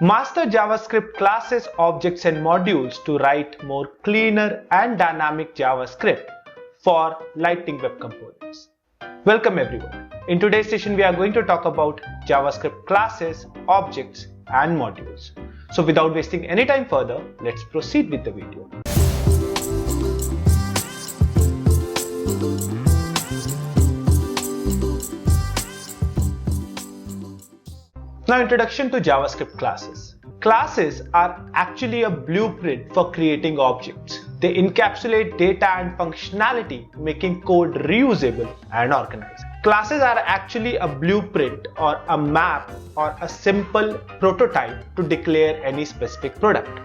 Master JavaScript classes, objects and modules to write more cleaner and dynamic JavaScript for Lightning Web Components. Welcome everyone. In today's session we are going to talk about JavaScript classes, objects and modules. So without wasting any time further, let's proceed with the video. Now, introduction to JavaScript classes. Classes are actually a blueprint for creating objects. They encapsulate data and functionality, making code reusable and organized. Classes are actually a blueprint or a map or a simple prototype to declare any specific product.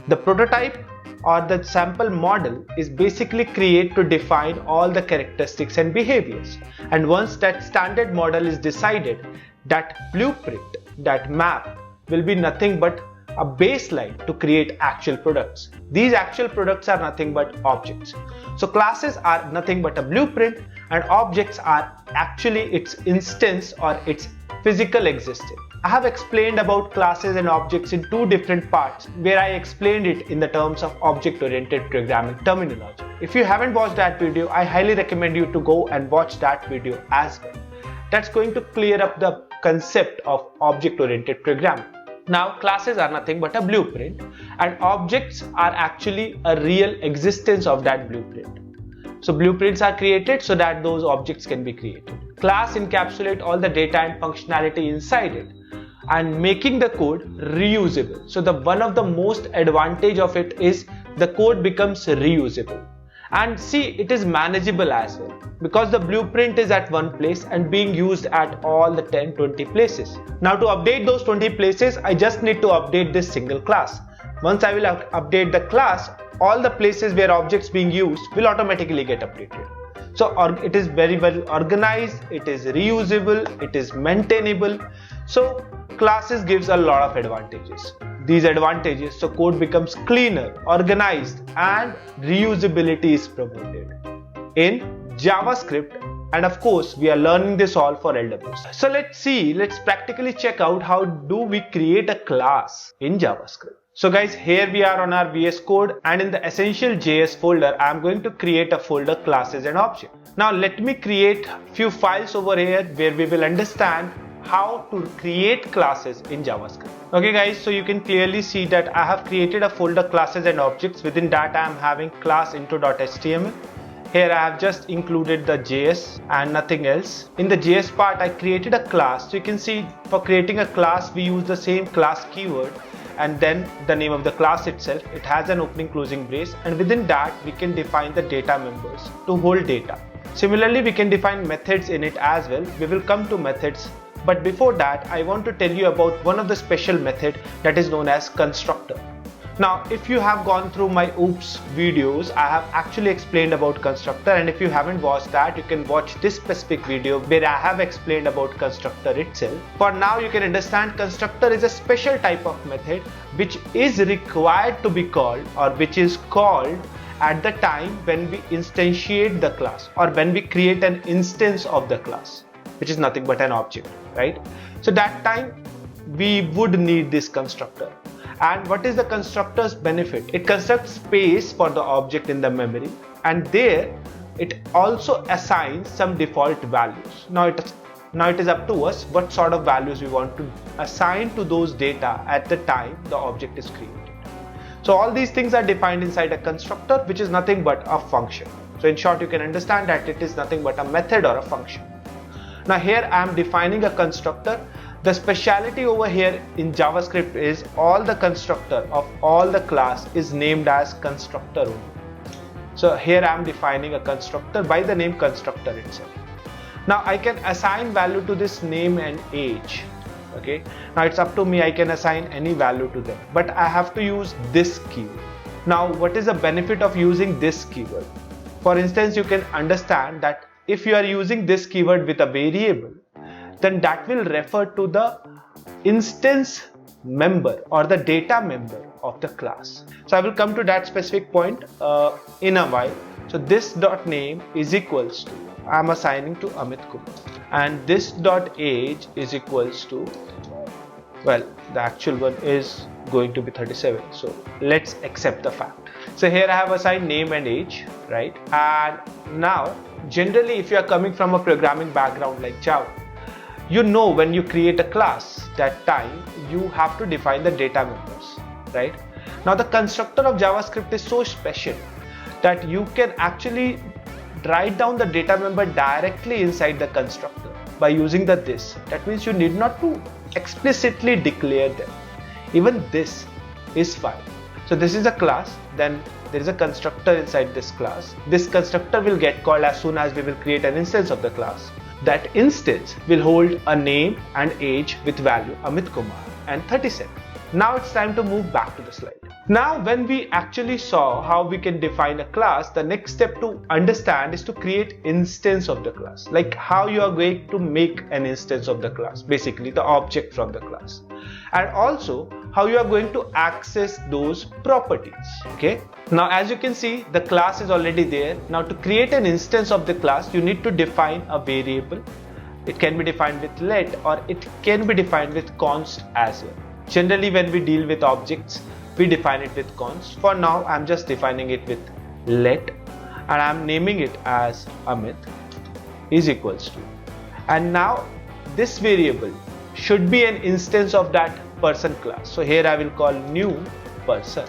The prototype or the sample model is basically created to define all the characteristics and behaviors. And once that standard model is decided, that blueprint, that map will be nothing but a baseline to create actual products. These actual products are nothing but objects. So classes are nothing but a blueprint and objects are actually its instance or its physical existence. I have explained about classes and objects in two different parts where I explained it in the terms of object-oriented programming terminology. If you haven't watched that video, I highly recommend you to go and watch that video as well. That's going to clear up the concept of object-oriented programming. Now, classes are nothing but a blueprint and objects are actually a real existence of that blueprint. So blueprints are created so that those objects can be created. Class encapsulate all the data and functionality inside it and making the code reusable. So one of the most advantage of it is the code becomes reusable. And see, it is manageable as well because the blueprint is at one place and being used at all the 10-20 places. Now to update those 20 places, I just need to update this single class. Once I will update the class, all the places where objects being used will automatically get updated. So it is very well organized, it is reusable, it is maintainable. So classes gives a lot of advantages. These advantages, so code becomes cleaner, organized and reusability is promoted in JavaScript, and of course we are learning this all for LWC. So let's practically check out how do we create a class in JavaScript. So guys, here we are on our VS Code and in the essential.js folder, I am going to create a folder classes and objects. Now let me create few files over here where we will understand how to create classes in JavaScript. Okay guys, so you can clearly see that I have created a folder classes and objects. Within that I am having class intro.html. Here I have just included the JS and nothing else. In the JS part I created a class. So you can see for creating a class we use the same class keyword and then the name of the class itself. It has an opening closing brace and within that we can define the data members to hold data. Similarly we can define methods in it as well. We will come to methods. But before that, I want to tell you about one of the special method that is known as constructor. Now, if you have gone through my OOPS videos, I have actually explained about constructor, and if you haven't watched that, you can watch this specific video where I have explained about constructor itself. For now, you can understand constructor is a special type of method which is required to be called or which is called at the time when we instantiate the class or when we create an instance of the class, which is nothing but an object, right? So that time we would need this constructor. And what is the constructor's benefit? It constructs space for the object in the memory and there it also assigns some default values. Now it is up to us what sort of values we want to assign to those data at the time the object is created. So all these things are defined inside a constructor, which is nothing but a function. So in short, you can understand that it is nothing but a method or a function. Now here I am defining a constructor. The speciality over here in JavaScript is all the constructor of all the class is named as constructor only. So here I am defining a constructor by the name constructor itself. Now I can assign value to this name and age. Okay. Now it's up to me, I can assign any value to them, but I have to use this keyword. Now what is the benefit of using this keyword? For instance, you can understand that if you are using this keyword with a variable, then that will refer to the instance member or the data member of the class. So I will come to that specific point in a while. So this dot name is equals to, I am assigning to Amit Kumar, and this dot age is equals to Well, the actual one is going to be 37. So let's accept the fact. So here I have assigned name and age, right? And now generally if you are coming from a programming background like Java, you know when you create a class, that time you have to define the data members, right? Now the constructor of JavaScript is so special that you can actually write down the data member directly inside the constructor by using the this. That means you need not to explicitly declare them. Even this is fine. So this is a class, then there is a constructor inside this class. This constructor will get called as soon as we will create an instance of the class. That instance will hold a name and age with value Amit Kumar and 37. Now it's time to move back to the slide. Now when we actually saw how we can define a class, the next step to understand is to create instance of the class. Like how you are going to make an instance of the class, basically the object from the class. And also how you are going to access those properties. Okay. Now as you can see, the class is already there. Now to create an instance of the class, you need to define a variable. It can be defined with let or it can be defined with const as well. Generally when we deal with objects, we define it with const. For now I'm just defining it with let and I'm naming it as Amit is equals to. And now this variable should be an instance of that person class. So here I will call new person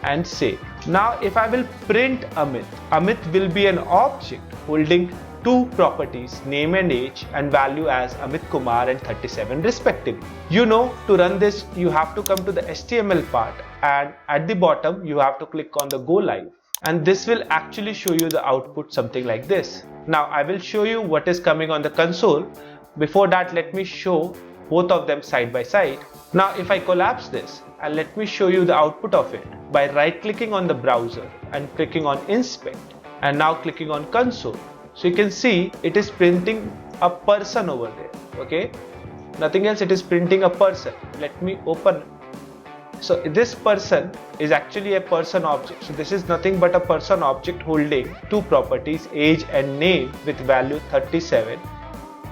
and save. Now if I will print Amit, Amit will be an object holding two properties, name and age, and value as Amit Kumar and 37 respectively. You know, to run this you have to come to the HTML part and at the bottom you have to click on the go live, and this will actually show you the output something like this. Now I will show you what is coming on the console. Before that, let me show both of them side by side. Now if I collapse this and let me show you the output of it by right clicking on the browser and clicking on inspect and now clicking on console. So you can see it is printing a person over there. Okay, nothing else, it is printing a person. Let me open. So this person is actually a person object. So this is nothing but a person object holding two properties, age and name, with value 37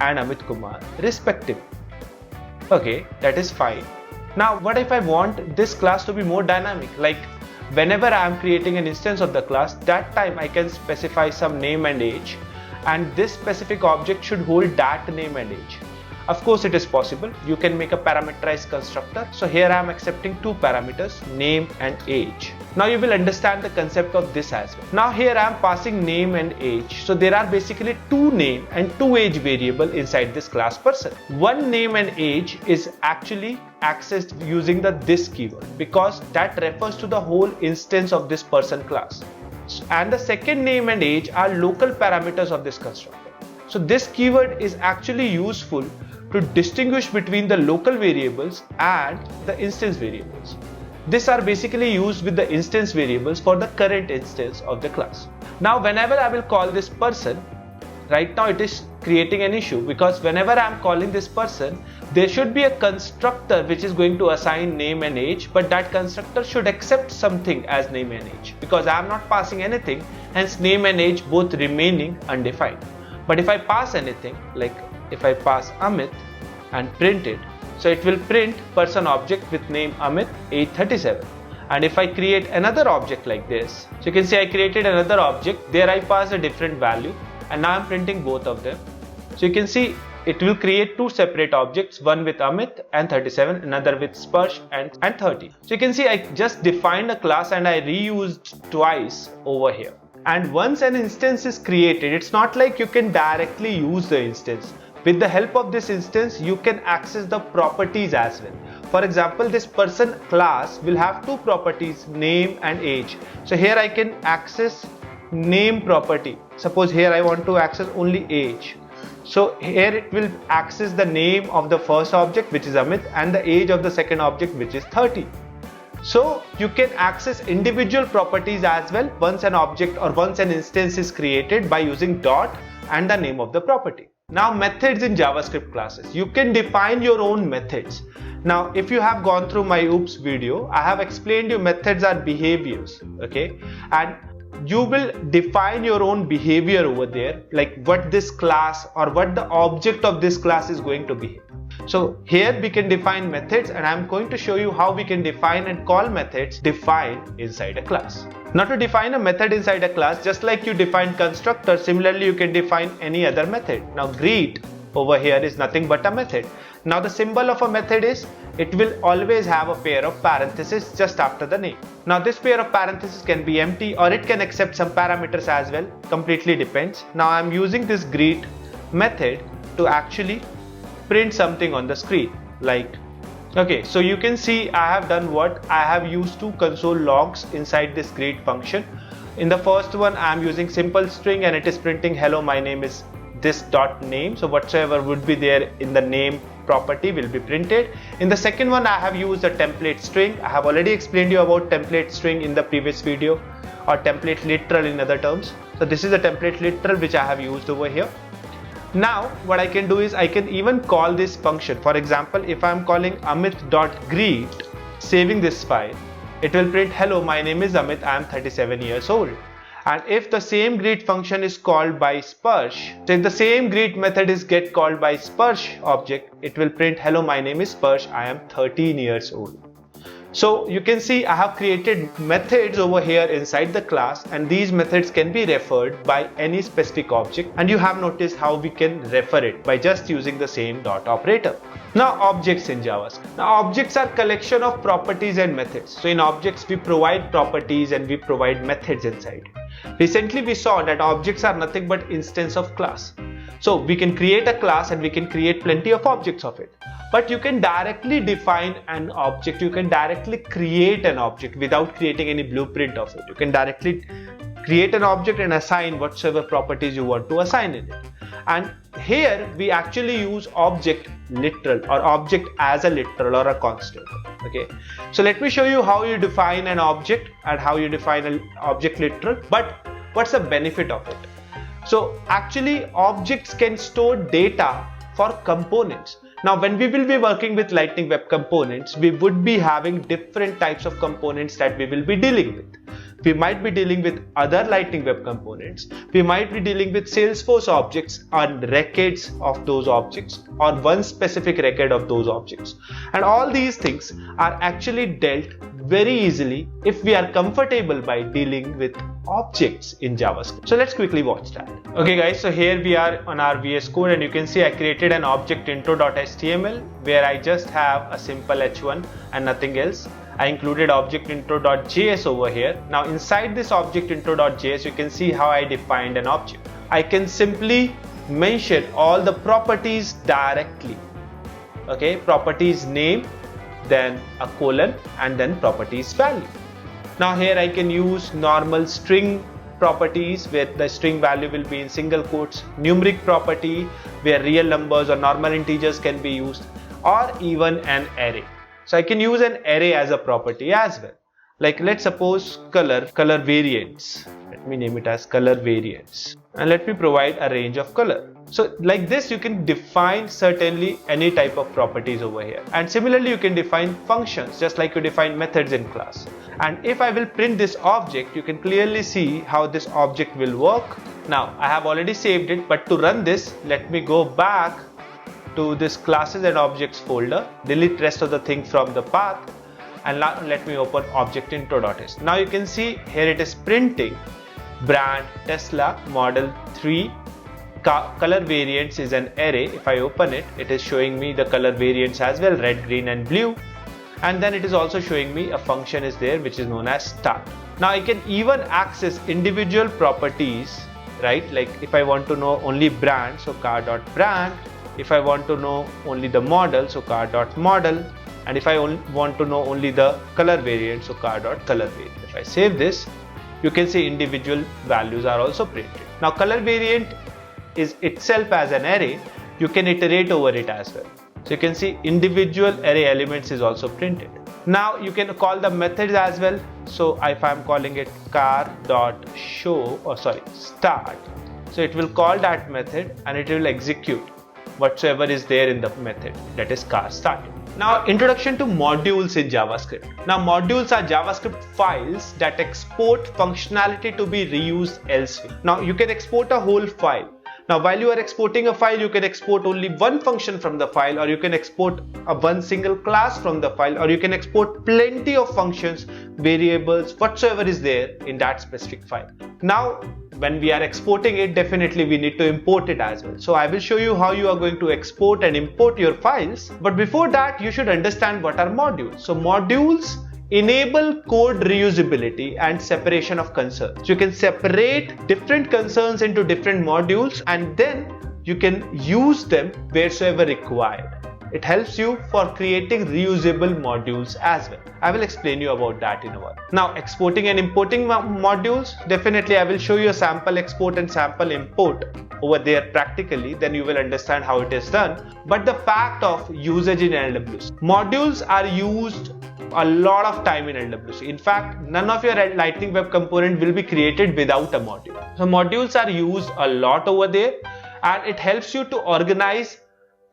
and Amit Kumar respectively. Okay, that is fine. Now what if I want this class to be more dynamic? Like whenever I am creating an instance of the class, that time I can specify some name and age, and this specific object should hold that name and age. Of course it is possible. You can make a parameterized constructor. So here I am accepting two parameters, name and age. Now you will understand the concept of this as well. Now here I am passing name and age. So there are basically two name and two age variable inside this class person. One name and age is actually accessed using the this keyword because that refers to the whole instance of this person class. And the second name and age are local parameters of this constructor. So this keyword is actually useful to distinguish between the local variables and the instance variables. These are basically used with the instance variables for the current instance of the class. Now whenever I will call this person, right now it is creating an issue because whenever I am calling this person, there should be a constructor which is going to assign name and age, but that constructor should accept something as name and age because I am not passing anything, hence name and age both remaining undefined. But if I pass anything, like if I pass Amit and print it, so it will print person object with name Amit, age 37. And if I create another object like this, so you can see I created another object, there I pass a different value and now I'm printing both of them. So you can see it will create two separate objects, one with Amit and 37, another with Sparsh and 30. So you can see I just defined a class and I reused twice over here. And once an instance is created, it's not like you can directly use the instance. With the help of this instance, you can access the properties as well. For example, this person class will have two properties, name and age. So here I can access name property. Suppose here I want to access only age. So here it will access the name of the first object, which is Amit, and the age of the second object, which is 30. So you can access individual properties as well once an object or once an instance is created by using dot and the name of the property. Now methods in JavaScript classes. You can define your own methods. Now if you have gone through my oops video, I have explained you methods are behaviors, okay, and you will define your own behavior over there, like what this class or what the object of this class is going to behave. So here we can define methods, and I'm going to show you how we can define and call methods defined inside a class. Now to define a method inside a class, just like you define constructor, similarly you can define any other method. Now greet over here is nothing but a method. Now the symbol of a method is, it will always have a pair of parentheses just after the name. Now this pair of parentheses can be empty or it can accept some parameters as well, completely depends. Now I'm using this greet method to actually print something on the screen, like, okay, so you can see I have done what? I have used two console logs inside this greet function. In the first one I am using simple string and it is printing hello, my name is this dot name, so whatsoever would be there in the name property will be printed. In the second one I have used a template string. I have already explained you about template string in the previous video, or template literal in other terms. So this is a template literal which I have used over here. Now what I can do is I can even call this function. For example, if I am calling amit.greet, saving this file, it will print hello, my name is Amit, I am 37 years old. And if the same greet function is called by Sparsh, so if the same greet method is get called by Sparsh object, it will print hello, my name is Sparsh, I am 13 years old. So you can see I have created methods over here inside the class, and these methods can be referred by any specific object, and you have noticed how we can refer it by just using the same dot operator. Now objects in JavaScript. Now objects are collection of properties and methods. So in objects we provide properties and we provide methods inside. Recently we saw that objects are nothing but instance of class. So we can create a class and we can create plenty of objects of it. But you can directly define an object, you can directly create an object without creating any blueprint of it. You can directly create an object and assign whatsoever properties you want to assign in it. And here we actually use object literal, or object as a literal or a constant. Okay, so let me show you how you define an object and how you define an object literal, but what's the benefit of it? So actually objects can store data for components. Now when we will be working with Lightning Web Components, we would be having different types of components that we will be dealing with. We might be dealing with other Lightning Web Components, we might be dealing with Salesforce objects and records of those objects, or one specific record of those objects. And all these things are actually dealt very easily if we are comfortable by dealing with objects in JavaScript. So let's quickly watch that. Okay guys, so here we are on our VS Code, and you can see I created an object intro.html where I just have a simple h1 and nothing else. I included object intro.js over here. Now inside this object intro.js, you can see how I defined an object. I can simply mention all the properties directly. Okay, properties name, then a colon, and then properties value. Now here I can use normal string properties where the string value will be in single quotes, numeric property where real numbers or normal integers can be used, or even an array. So I can use an array as a property as well. Like let's suppose color variants. Let me name it as color variants, and let me provide a range of color. So like this you can define certainly any type of properties over here. And similarly you can define functions just like you define methods in class. And if I will print this object, you can clearly see how this object will work. Now I have already saved it, but to run this, let me go back to this classes and objects folder, delete rest of the thing from the path, and now let me open object intro.html. Now you can see here it is printing brand Tesla model 3 color variants is an array. If I open it, it is showing me the color variants as well, red, green and blue, and then it is also showing me a function is there which is known as start. Now I can even access individual properties, right? Like if I want to know only brand, so car.brand. If I want to know only the model, so car.model. And if I want to know only the color variant, so car.color variant. If I save this, you can see individual values are also printed. Now color variant is itself as an array, you can iterate over it as well. So you can see individual array elements is also printed. Now you can call the methods as well. So if I am calling it car.show, or sorry, start, so it will call that method and it will execute whatsoever is there in the method, that is car started. Now introduction to modules in JavaScript. Now modules are JavaScript files that export functionality to be reused elsewhere. Now you can export a whole file, Now while you are exporting a file, you can export only one function from the file, or you can export one single class from the file, or you can export plenty of functions, variables, whatsoever is there in that specific file. Now when we are exporting it, definitely we need to import it as well. So I will show you how you are going to export and import your files. But before that, you should understand what are modules. So modules enable code reusability and separation of concerns. So you can separate different concerns into different modules, and then you can use them wheresoever required. It helps you for creating reusable modules as well. I will explain you about that in a while. Now exporting and importing modules, definitely I will show you a sample export and sample import over there practically, then you will understand how it is done. But the fact of usage in LWC, modules are used a lot of time in LWC. In fact, none of your Lightning Web component will be created without a module. So modules are used a lot over there, and it helps you to organize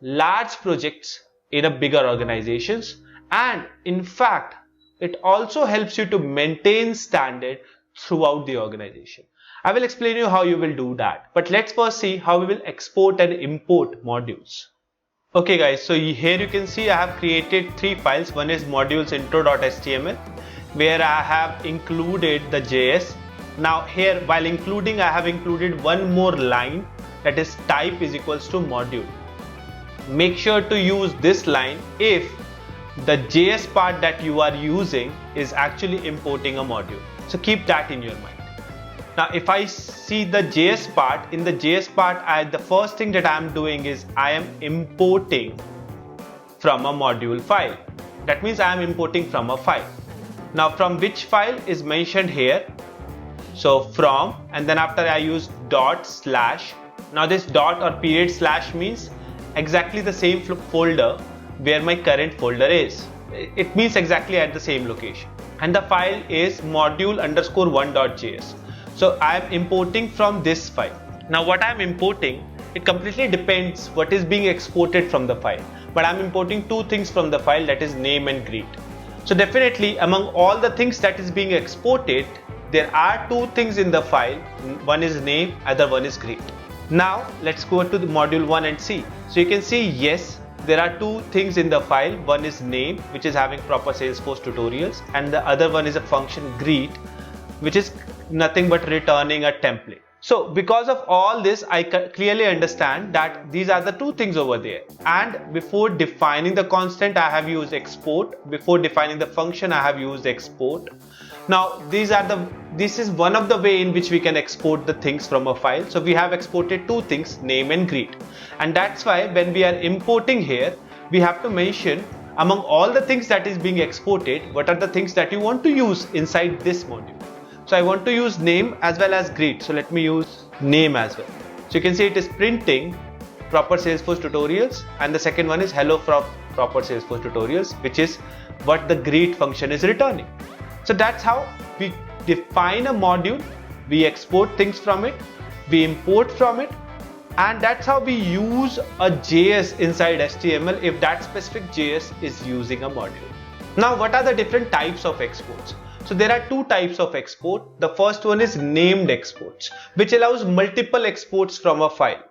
large projects in a bigger organizations, and in fact it also helps you to maintain standard throughout the organization. I will explain you how you will do that, but let's first see how we will export and import modules. Okay guys, so here you can see I have created three files. One is modules intro.html, where I have included the JS. Now here, while including, I have included one more line, that is type is equals to module. Make sure to use this line if the JS part that you are using is actually importing a module. So keep that in your mind. Now if I see the JS part, in the JS part, the first thing that I am doing is I am importing from a module file. That means I am importing from a file. Now from which file is mentioned here. So from, and then after I use dot slash. Now this dot or period slash means exactly the same folder where my current folder is. It means exactly at the same location. And the file is module_1.js. So I am importing from this file. Now what I am importing, it completely depends what is being exported from the file. But I am importing two things from the file, that is name and greet. So definitely among all the things that is being exported, there are two things in the file. One is name, other one is greet. Now let's go to the module 1 and see. So you can see, yes, there are two things in the file. One is name, which is having proper Salesforce tutorials, and the other one is a function greet, which is nothing but returning a template. So because of all this, I clearly understand that these are the two things over there. And before defining the constant, I have used export. Before defining the function, I have used export. Now this is one of the way in which we can export the things from a file. So we have exported two things, name and greet. And that's why when we are importing here, we have to mention among all the things that is being exported, what are the things that you want to use inside this module. So I want to use name as well as greet. So let me use name as well. So you can see it is printing proper Salesforce tutorials, and the second one is hello from proper Salesforce tutorials, which is what the greet function is returning. So that's how we define a module, we export things from it, we import from it, and that's how we use a JS inside HTML if that specific JS is using a module. Now what are the different types of exports? So there are two types of export. The first one is named exports, which allows multiple exports from a file,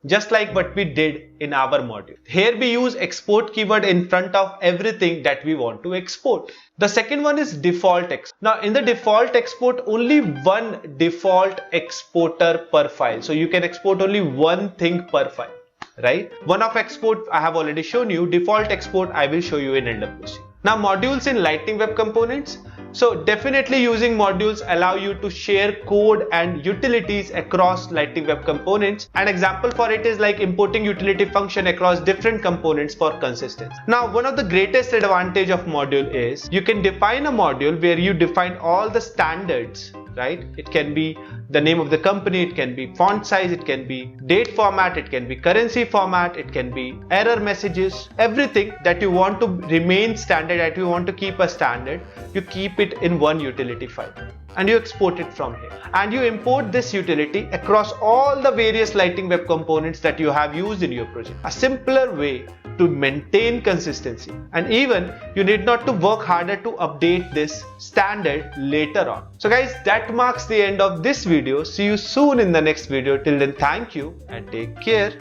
just like what we did in our module. Here we use export keyword in front of everything that we want to export. The second one is default export. Now in the default export, only one default exporter per file. So you can export only one thing per file, right? One of export I have already shown you. Default export I will show you in LWC. Now modules in Lightning Web Components. So definitely using modules allow you to share code and utilities across Lightning Web Components. An example for it is like importing utility function across different components for consistency. Now one of the greatest advantage of module is you can define a module where you define all the standards, right? It can be the name of the company, it can be font size, it can be date format, it can be currency format, it can be error messages, everything that you want to remain standard, that you want to keep a standard, you keep it in one utility file. and you export it from here. And you import this utility across all the various lighting web components that you have used in your project. A simpler way to maintain consistency, and even you need not to work harder to update this standard later on. So guys, that marks the end of this video. See you soon in the next video. Till then, thank you and take care.